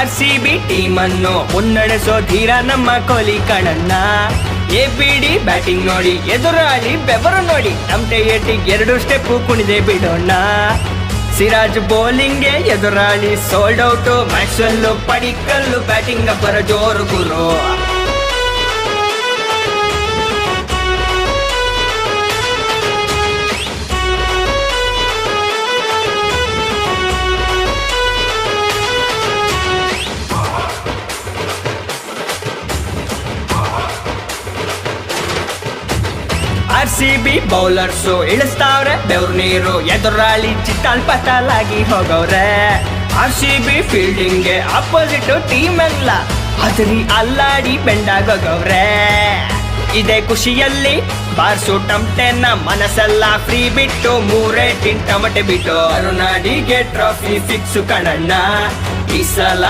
RCB team ಅನ್ನು ಮುನ್ನಡೆಸೋ ಧೀರ ನಮ್ಮ Kohli ಕಣಣ್ಣ. ABD batting ನೋಡಿ, ಎದುರಾಳಿ ಬೆವರು ನೋಡಿ, ನಮ್ಟೆ ಏಟಿಗೆ 2 ಸ್ಟೆಪ್ ಕುಣಿದೆ ಬಿಡೋಣ. ಸಿರಾಜ್ ಬೌಲಿಂಗ್ಗೆ ಎದುರಾಳಿ sold out, Maxwell Padikkal batting ಅಬ್ಬರ ಜೋರು ಗುರು. RCB ಬೌಲರ್ಸು ಇಳಿಸ್ತಾವ್ರೆ ಬೆವ್ರ ನೀರು, ಎದುರಾಳಿ ಚಿತ್ತಾಲ್ ಪತಾಲಾಗಿ ಹೋಗವ್ರೆ. RCB ಫೀಲ್ಡಿಂಗ್ಗೆ ಅಪೋಸಿಟ್ ಟೀಮ್ ಎಲ್ಲ ಅದರಿ ಅಲ್ಲಾಡಿ ಬೆಂಡಾಗೋಗವ್ರೆ. ಇದೇ ಖುಷಿಯಲ್ಲಿ ಬಾರ್ಸು ಟಮಟೆನ ಮನಸ್ಸೆಲ್ಲ ಫ್ರೀ ಬಿಟ್ಟು 3 ಟಮಟೆ ಬಿಟ್ಟು ಕರುನಾಡಿಗೆ ಟ್ರಾಫಿ ಫಿಕ್ಸು ಕಣಣ್ಣ ಈ ಸಲ.